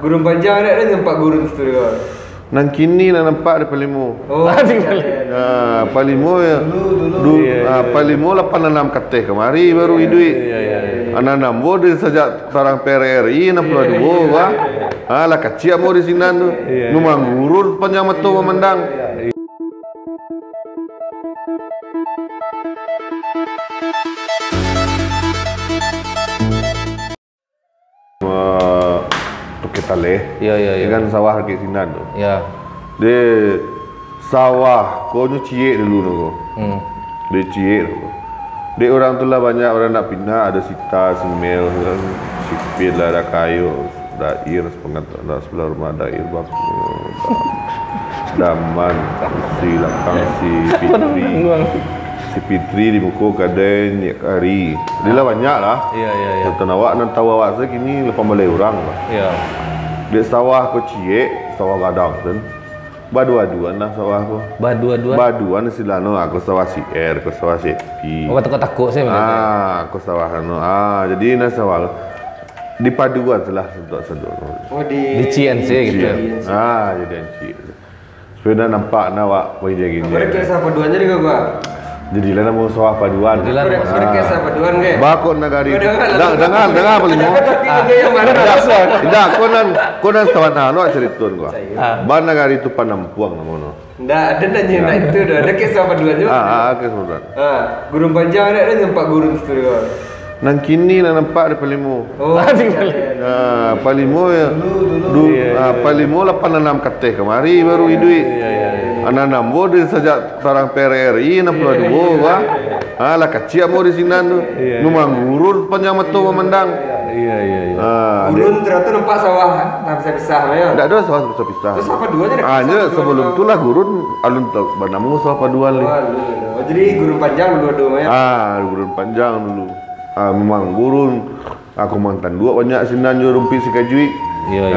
Gurun panjang ada nampak gurun studio. Nang kini nak nampak ada Palimo. Oh, Palimo ya. Palimo 86 kateh kemari baru hidup. Anak bo dia sejak tarang PRRI 62 wah. Lah kecil mau di sini tu. Numang gurun panjang mata memandang. Kita leh, dengan sawah ke sinan tu. Ya. Dia sawah, kau cie dulu tu. Dia cie tu. Dia orang tu lah banyak orang nak pindah, ada Sita, Simel, Sipil lah, ada Kayu, Dair, ada sebelah rumah Dair, Daman, si Lakang, si Fitri. Si Fitri di Muko Kaden, Yak Ari. Dia lah banyak lah. Iya. Tuan awak nak tahu awak saya kini lepas balai orang lah. Iya. Dia sawah ko cie, sawah gadang tu. Badu-aduan lah sawah ko. Badu-aduan. Baduan silano aku sawah si R, aku sawah si P. Oh, takut saya benar. Aku sawah anu. Jadi na sawah dipaduan selah sedok-sedok. Oh di CNC gitu. Jadi cie. Supaya nampak na awak boleh dia gini. Mereka sawah paduannya juga gua. Jadi lah nama sawah paduan. Mereka sawah paduan ke? Bakot nagari. Dengar paling mau. Yang mana? Tidak, konan sawan anu ceritun gua. Ban nagari itu panampuang namono. Ndak ada nanya itu dah. Ada ke sawah paduan juga. Ke paduan. Gurun panjang ada nampak gurun studio. Nang kini nak nampak ada Palimo. Oh, Palimo ya. Palimo 86 kateh kemari baru hidup. Anak bo dia sejak tarang PRRI 62 wah. Lah kecil mau di sini tu. Numang gurun panjang mata memandang. Iya. Gurun ternyata nampak sawah tak bisa pisah ya. Tak ada sawah pisah. Terus sawah paduannya ada. Sebelum itulah gurun alun banamu sawah paduan. Oh, jadi gurun panjang dua-dua ya. Gurun panjang dulu. Memang gurun. Aku mantan dua banyak sinan jo rumpi sikajui. Iya.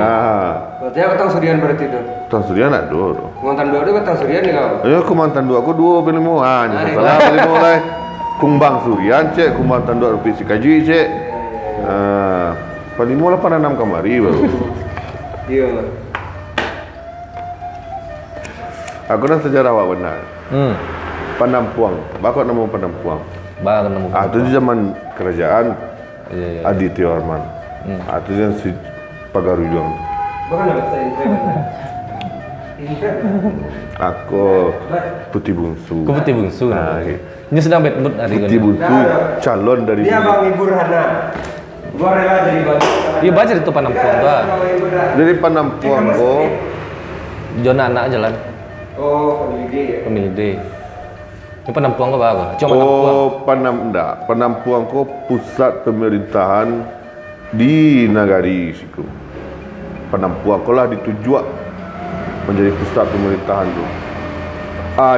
Berarti aku tahu Surian berarti itu. Tahu Surian nak dua. Mantan dua itu tahu Surian ni kau. Aku mantan dua aku dua Palimo. Ni salah Palimo lah. Kumbang Surian cek, kumantan dua rumpi sikajui cek. Palimo 86 kamari baru. Iya. Aku dah sejarah awak benar. Panampuang. Bakot nama Panampuang. Itu zaman kerajaan Aditya Warman. Itu yang si Pagaruyung. Bukan nama saya Aku putih bungsu. Kau putih bungsu. Ini sedang bet-bet hari putih bungsu calon dari. Dia Bang Ibu Hana. Gua rela jadi batu. Dia baca itu Panampuang tu. Dari Panampuang ko. Jona anak jalan. Oh, pemilik D. Pemilik D. Ini Panampuang ke apa? Cuma Panampuang ko pusat pemerintahan di Nagari siku. Panampuang ko lah dituju menjadi pusat pemerintahan tu.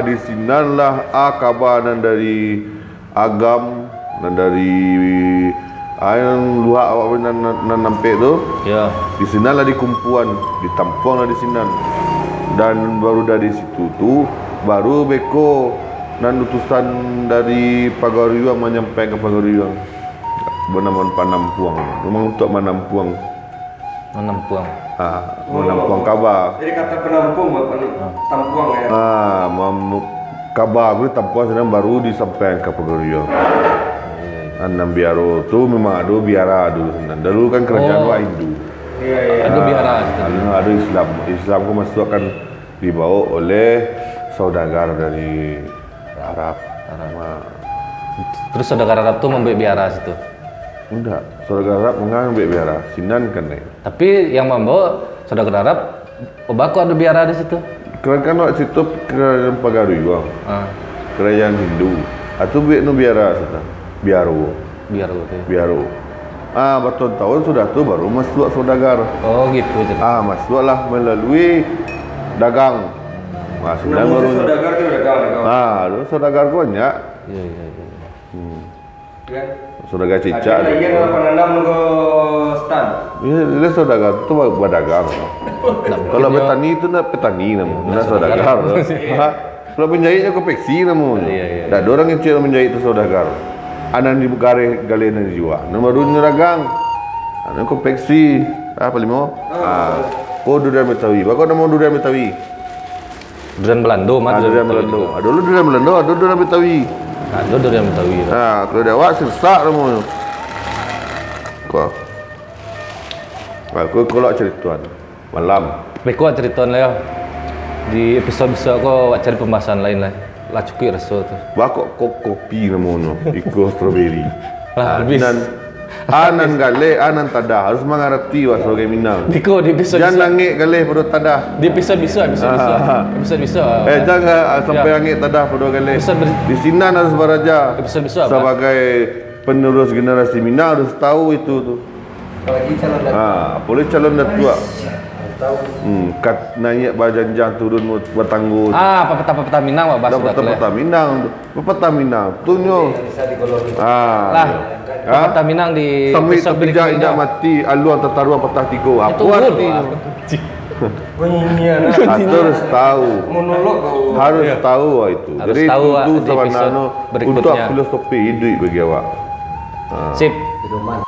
Di sinanlah kabanan dari agam dan dari yang luar awak nan nampak tu. Ya. Di sinalah dikumpuan, ditampunglah di sinan. Dan baru dari situ tu baru beko dan utusan dari Pagaruyung menyampaikan ke Pagaruyung bernama Panampuang. Memang untuk Manampuang. Menampuang kabar. Jadi kata penampung tampuang ya. Kabar aku tampuang sedang baru disampaikan ke Pagaruyung. Anam biaro tu memang ada biara dulu sebenarnya. Dulu kan kerajaan Hindu. Ada biara. Ada Islam. Islam ko masuk akan dibawa oleh saudagar dari Arab. Terus saudagar Arab tu membuat biara situ. Enggak, saudagar Arab mengambil biara. Sinan kan ni. Tapi yang membawa saudagar Arab, Baku ada biara di situ. Kerana waktu situ kerajaan Pagaruyung. Kerajaan Hindu. Atau buat no biara situ. Biaro. Bertahun-tahun sudah tu baru masuk saudagar. Oh gitu. Masuklah melalui dagang. Sudah baru saudagar tu dagang. Saudagar banyak. Iya. Saudagar cicak. Iya 86 go stand. Dia saudagar tu berdagang. Kalau petani itu nak petani namanya, saudagar. Kalau penjahitnya konveksi namanya. Tak ada orang yang cakap menjahit itu saudagar. Anak di Bukare galian jiwa. Nomor 2 dagang. Anak konveksi. Apa limo? Oh durian Betawi. Bakal nama durian Betawi. Durian Belando, mah Durian Belando. Ada dulu durian Belando, ada durian Betawi. Ada durian Betawi. Kalau dia awak sesak namanya. Kau. Aku kalau cerituan malam. Beko cerita lah ya. Di episode bisa aku cari pembahasan lain lah. Lah cukup rasa tu. Bakok kopi namanya. Iko strawberry. Lah habis. Anan gale, anan tadah. Harus mengerti wah sebagai Minang. Beko di episode Jangan langit gale pada tadah. Di episode bisa. Episode bisa. Jangan sampai langit tadah pada gale. Di Sinan harus beraja. Episode bisa. Sebagai penerus generasi Minang harus tahu itu tuh. Apalagi calon datuk. Boleh calon datuk. Kat naik bajanjang turun bertangguh. Pepeta Minang Pak bahasa Pepeta Minang. Pepeta Minang. Tunyo. Bisa digolongi. Lah. Pepeta Minang di sampai terpijak indah mati aluan tertaruh petah tigo. Apa arti? Bunyinya Harus tahu. monolog kau. Harus tahu itu. Harus Jadi tahu, itu di episode sawanano berikutnya. untuk filosofi hidup bagi awak. Sip. Di rumah.